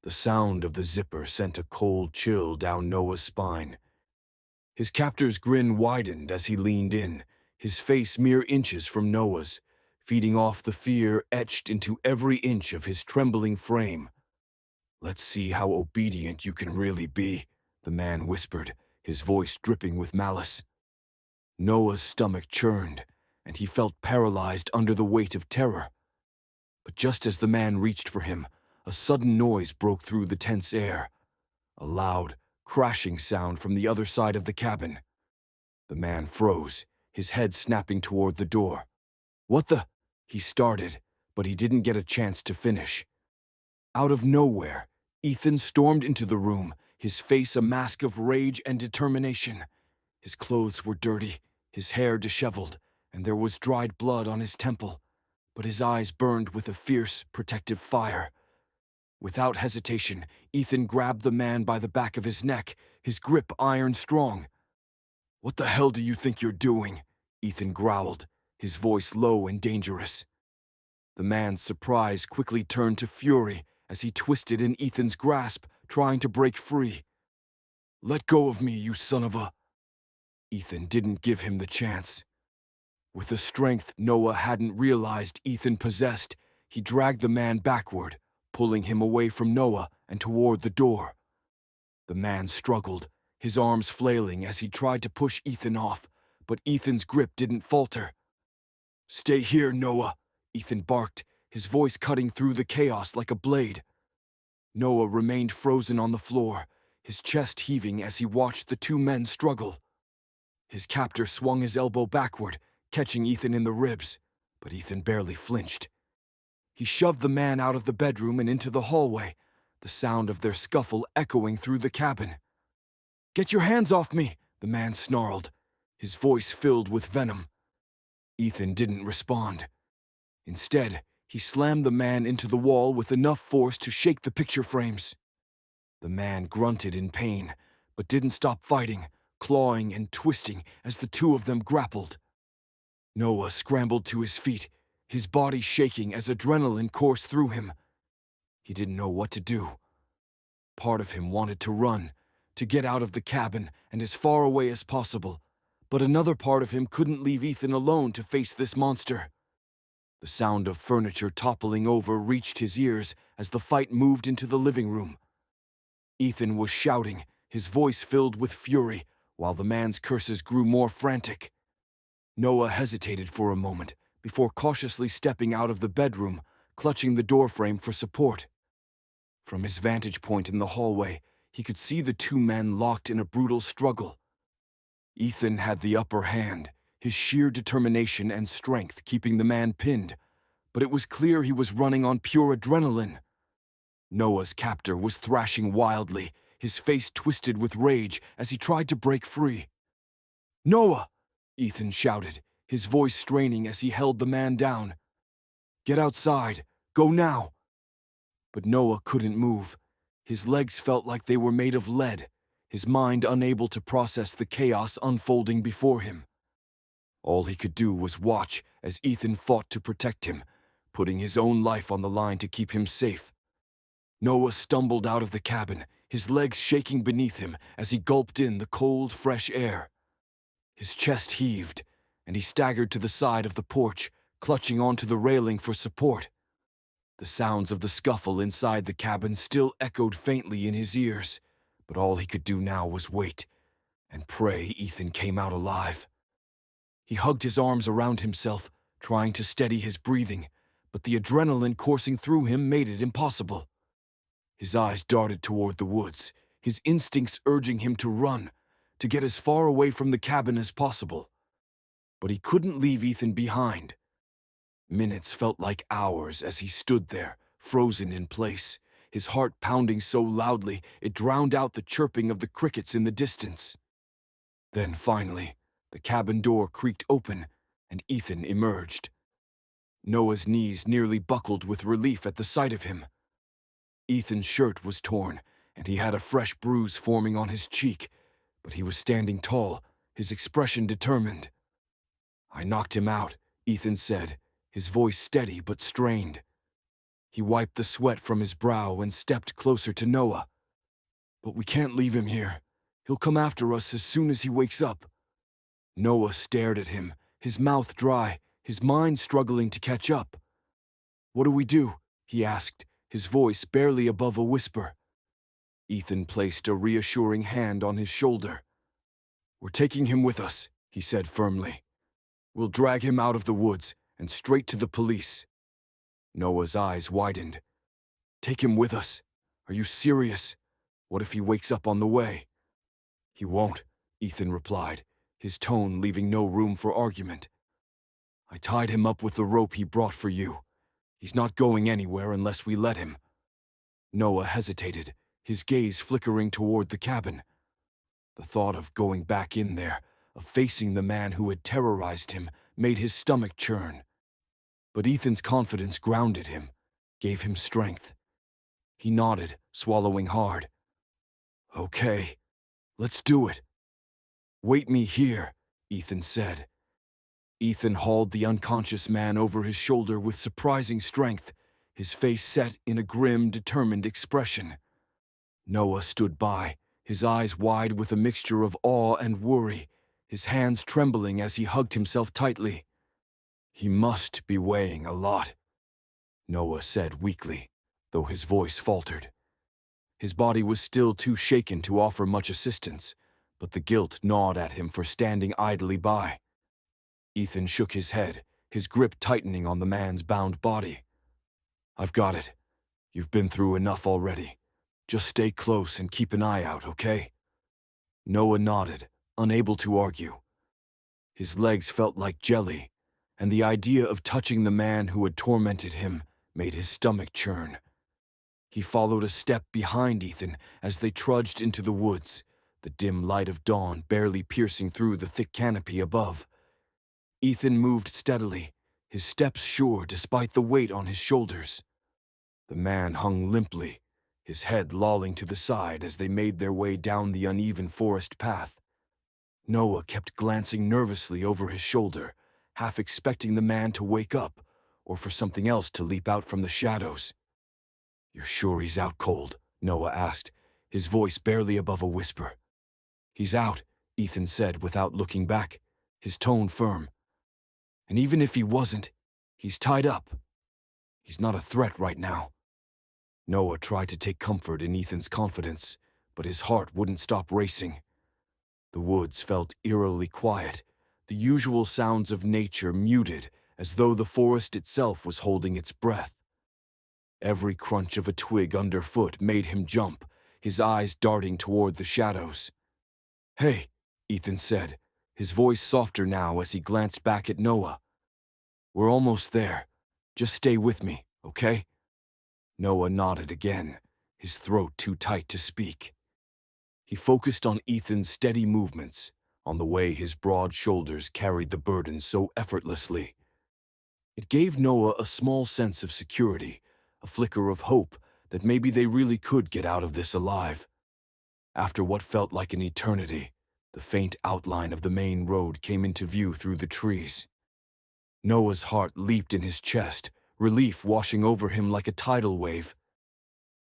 The sound of the zipper sent a cold chill down Noah's spine. His captor's grin widened as he leaned in, his face mere inches from Noah's, feeding off the fear etched into every inch of his trembling frame. "Let's see how obedient you can really be," the man whispered, his voice dripping with malice. Noah's stomach churned, and he felt paralyzed under the weight of terror. But just as the man reached for him, a sudden noise broke through the tense air, a loud, crashing sound from the other side of the cabin. The man froze, his head snapping toward the door. "What the?" he started, but he didn't get a chance to finish. Out of nowhere, Ethan stormed into the room, his face a mask of rage and determination. His clothes were dirty, his hair disheveled, and there was dried blood on his temple, but his eyes burned with a fierce, protective fire. Without hesitation, Ethan grabbed the man by the back of his neck, his grip iron strong. "What the hell do you think you're doing?" Ethan growled, his voice low and dangerous. The man's surprise quickly turned to fury as he twisted in Ethan's grasp, trying to break free. "Let go of me, you son of a—" Ethan didn't give him the chance. With a strength Noah hadn't realized Ethan possessed, he dragged the man backward, pulling him away from Noah and toward the door. The man struggled, his arms flailing as he tried to push Ethan off, but Ethan's grip didn't falter. "Stay here, Noah," Ethan barked, his voice cutting through the chaos like a blade. Noah remained frozen on the floor, his chest heaving as he watched the two men struggle. His captor swung his elbow backward, catching Ethan in the ribs, but Ethan barely flinched. He shoved the man out of the bedroom and into the hallway, the sound of their scuffle echoing through the cabin. "Get your hands off me!" the man snarled, his voice filled with venom. Ethan didn't respond. Instead, he slammed the man into the wall with enough force to shake the picture frames. The man grunted in pain, but didn't stop fighting, clawing and twisting as the two of them grappled. Noah scrambled to his feet, his body shaking as adrenaline coursed through him. He didn't know what to do. Part of him wanted to run, to get out of the cabin and as far away as possible, but another part of him couldn't leave Ethan alone to face this monster. The sound of furniture toppling over reached his ears as the fight moved into the living room. Ethan was shouting, his voice filled with fury, while the man's curses grew more frantic. Noah hesitated for a moment before cautiously stepping out of the bedroom, clutching the doorframe for support. From his vantage point in the hallway, he could see the two men locked in a brutal struggle. Ethan had the upper hand, his sheer determination and strength keeping the man pinned, but it was clear he was running on pure adrenaline. Noah's captor was thrashing wildly, his face twisted with rage as he tried to break free. "Noah!" Ethan shouted, his voice straining as he held the man down. "Get outside! Go now!" But Noah couldn't move. His legs felt like they were made of lead, his mind unable to process the chaos unfolding before him. All he could do was watch as Ethan fought to protect him, putting his own life on the line to keep him safe. Noah stumbled out of the cabin, his legs shaking beneath him as he gulped in the cold, fresh air. His chest heaved, and he staggered to the side of the porch, clutching onto the railing for support. The sounds of the scuffle inside the cabin still echoed faintly in his ears, but all he could do now was wait and pray Ethan came out alive. He hugged his arms around himself, trying to steady his breathing, but the adrenaline coursing through him made it impossible. His eyes darted toward the woods, his instincts urging him to run, to get as far away from the cabin as possible. But he couldn't leave Ethan behind. Minutes felt like hours as he stood there, frozen in place, his heart pounding so loudly it drowned out the chirping of the crickets in the distance. Then finally, the cabin door creaked open, and Ethan emerged. Noah's knees nearly buckled with relief at the sight of him. Ethan's shirt was torn, and he had a fresh bruise forming on his cheek, but he was standing tall, his expression determined. "I knocked him out," Ethan said, his voice steady but strained. He wiped the sweat from his brow and stepped closer to Noah. "But we can't leave him here. He'll come after us as soon as he wakes up." Noah stared at him, his mouth dry, his mind struggling to catch up. "What do we do?" he asked, his voice barely above a whisper. Ethan placed a reassuring hand on his shoulder. "We're taking him with us," he said firmly. "We'll drag him out of the woods and straight to the police." Noah's eyes widened. "Take him with us? Are you serious? What if he wakes up on the way?" "He won't," Ethan replied, his tone leaving no room for argument. "I tied him up with the rope he brought for you. He's not going anywhere unless we let him." Noah hesitated, his gaze flickering toward the cabin. The thought of going back in there, of facing the man who had terrorized him, made his stomach churn. But Ethan's confidence grounded him, gave him strength. He nodded, swallowing hard. "Okay, let's do it." "Wait me here," Ethan said. Ethan hauled the unconscious man over his shoulder with surprising strength, his face set in a grim, determined expression. Noah stood by, his eyes wide with a mixture of awe and worry, his hands trembling as he hugged himself tightly. "He must be weighing a lot," Noah said weakly, though his voice faltered. His body was still too shaken to offer much assistance, but the guilt gnawed at him for standing idly by. Ethan shook his head, his grip tightening on the man's bound body. "I've got it. You've been through enough already. Just stay close and keep an eye out, okay?" Noah nodded, unable to argue. His legs felt like jelly, and the idea of touching the man who had tormented him made his stomach churn. He followed a step behind Ethan as they trudged into the woods, the dim light of dawn barely piercing through the thick canopy above. Ethan moved steadily, his steps sure despite the weight on his shoulders. The man hung limply, his head lolling to the side as they made their way down the uneven forest path. Noah kept glancing nervously over his shoulder, half expecting the man to wake up, or for something else to leap out from the shadows. "You're sure he's out cold?" Noah asked, his voice barely above a whisper. "He's out," Ethan said without looking back, his tone firm. "And even if he wasn't, he's tied up. He's not a threat right now." Noah tried to take comfort in Ethan's confidence, but his heart wouldn't stop racing. The woods felt eerily quiet, the usual sounds of nature muted, as though the forest itself was holding its breath. Every crunch of a twig underfoot made him jump, his eyes darting toward the shadows. "Hey," Ethan said, his voice softer now as he glanced back at Noah. "We're almost there. Just stay with me, okay?" Noah nodded again, his throat too tight to speak. He focused on Ethan's steady movements, on the way his broad shoulders carried the burden so effortlessly. It gave Noah a small sense of security, a flicker of hope that maybe they really could get out of this alive. After what felt like an eternity, the faint outline of the main road came into view through the trees. Noah's heart leaped in his chest, relief washing over him like a tidal wave.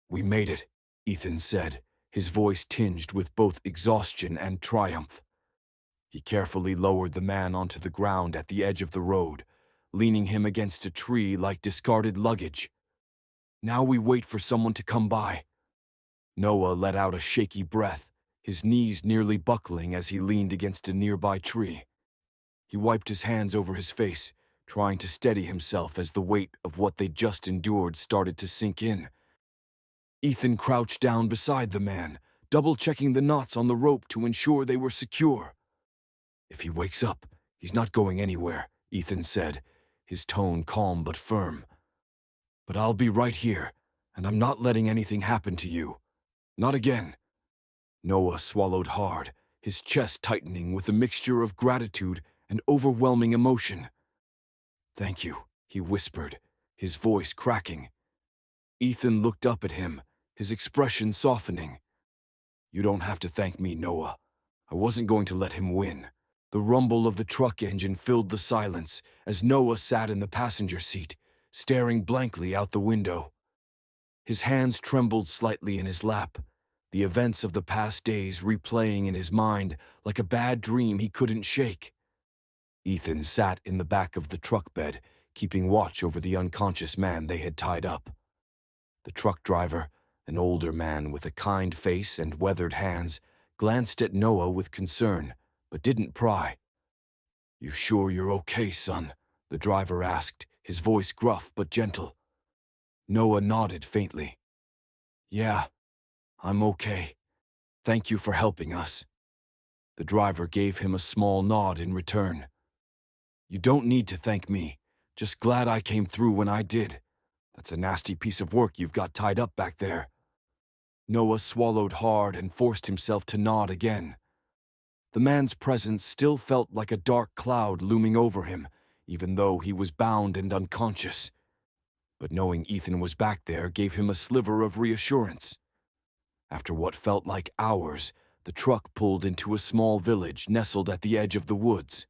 "We made it," Ethan said, his voice tinged with both exhaustion and triumph. He carefully lowered the man onto the ground at the edge of the road, leaning him against a tree like discarded luggage. "Now we wait for someone to come by." Noah let out a shaky breath, his knees nearly buckling as he leaned against a nearby tree. He wiped his hands over his face, trying to steady himself as the weight of what they'd just endured started to sink in. Ethan crouched down beside the man, double-checking the knots on the rope to ensure they were secure. "If he wakes up, he's not going anywhere," Ethan said, his tone calm but firm. "But I'll be right here, and I'm not letting anything happen to you. Not again." Noah swallowed hard, his chest tightening with a mixture of gratitude and overwhelming emotion. "Thank you," he whispered, his voice cracking. Ethan looked up at him, his expression softening. "You don't have to thank me, Noah. I wasn't going to let him win." The rumble of the truck engine filled the silence as Noah sat in the passenger seat, staring blankly out the window. His hands trembled slightly in his lap, the events of the past days replaying in his mind like a bad dream he couldn't shake. Ethan sat in the back of the truck bed, keeping watch over the unconscious man they had tied up. The truck driver, an older man with a kind face and weathered hands, glanced at Noah with concern, but didn't pry. "You sure you're okay, son?" the driver asked, his voice gruff but gentle. Noah nodded faintly. "Yeah, I'm okay. Thank you for helping us." The driver gave him a small nod in return. "You don't need to thank me. Just glad I came through when I did. That's a nasty piece of work you've got tied up back there." Noah swallowed hard and forced himself to nod again. The man's presence still felt like a dark cloud looming over him, even though he was bound and unconscious. But knowing Ethan was back there gave him a sliver of reassurance. After what felt like hours, the truck pulled into a small village nestled at the edge of the woods.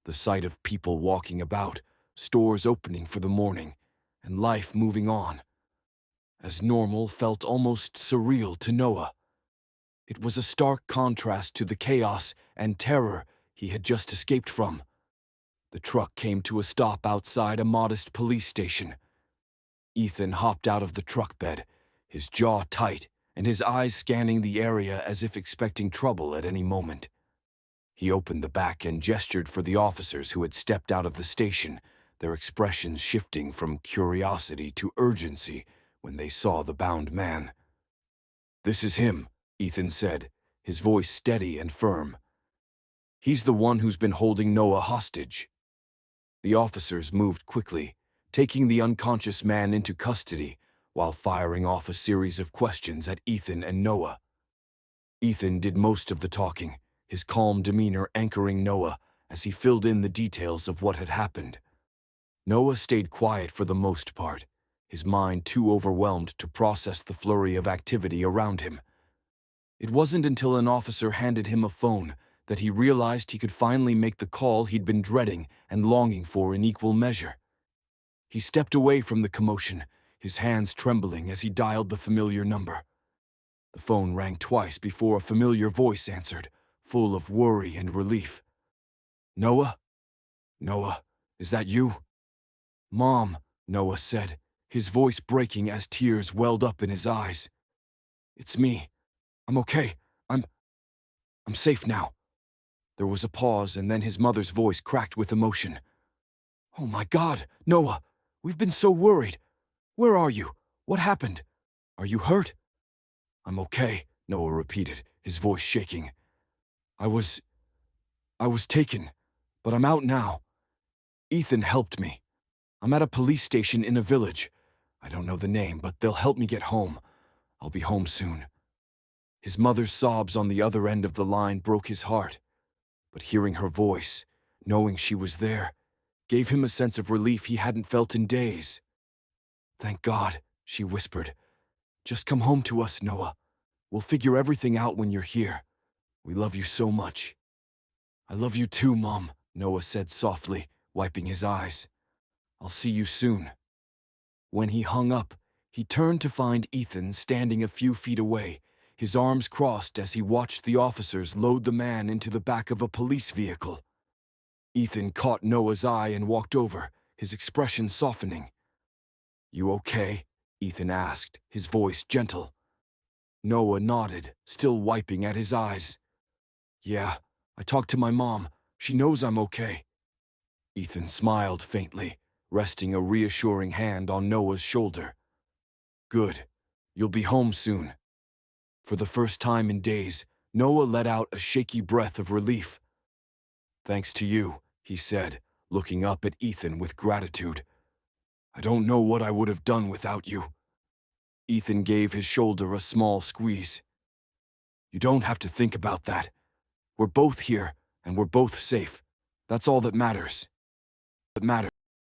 The sight of people walking about, stores opening for the morning, and life moving on, as normal, felt almost surreal to Noah. It was a stark contrast to the chaos and terror he had just escaped from. The truck came to a stop outside a modest police station. Ethan hopped out of the truck bed, his jaw tight and his eyes scanning the area as if expecting trouble at any moment. He opened the back and gestured for the officers who had stepped out of the station, their expressions shifting from curiosity to urgency when they saw the bound man. "This is him," Ethan said, his voice steady and firm. "He's the one who's been holding Noah hostage." The officers moved quickly, taking the unconscious man into custody while firing off a series of questions at Ethan and Noah. Ethan did most of the talking, his calm demeanor anchoring Noah as he filled in the details of what had happened. Noah stayed quiet for the most part, his mind too overwhelmed to process the flurry of activity around him. It wasn't until an officer handed him a phone that he realized he could finally make the call he'd been dreading and longing for in equal measure. He stepped away from the commotion, his hands trembling as he dialed the familiar number. The phone rang twice before a familiar voice answered, full of worry and relief. "Noah? Noah, is that you?" "Mom," Noah said, his voice breaking as tears welled up in his eyes. "It's me. I'm okay. I'm safe now." There was a pause, and then his mother's voice cracked with emotion. "Oh my God, Noah, we've been so worried. Where are you? What happened? Are you hurt?" "I'm okay," Noah repeated, his voice shaking. I was taken, but I'm out now. Ethan helped me. I'm at a police station in a village. I don't know the name, but they'll help me get home. I'll be home soon." His mother's sobs on the other end of the line broke his heart, but hearing her voice, knowing she was there, gave him a sense of relief he hadn't felt in days. "Thank God," she whispered. "Just come home to us, Noah. We'll figure everything out when you're here. We love you so much." "I love you too, Mom," Noah said softly, wiping his eyes. "I'll see you soon." When he hung up, he turned to find Ethan standing a few feet away, his arms crossed as he watched the officers load the man into the back of a police vehicle. Ethan caught Noah's eye and walked over, his expression softening. "You okay?" Ethan asked, his voice gentle. Noah nodded, still wiping at his eyes. "Yeah, I talked to my mom. She knows I'm okay." Ethan smiled faintly, resting a reassuring hand on Noah's shoulder. "Good. You'll be home soon." For the first time in days, Noah let out a shaky breath of relief. "Thanks to you," he said, looking up at Ethan with gratitude. "I don't know what I would have done without you." Ethan gave his shoulder a small squeeze. "You don't have to think about that. We're both here, and we're both safe. That's all that matters."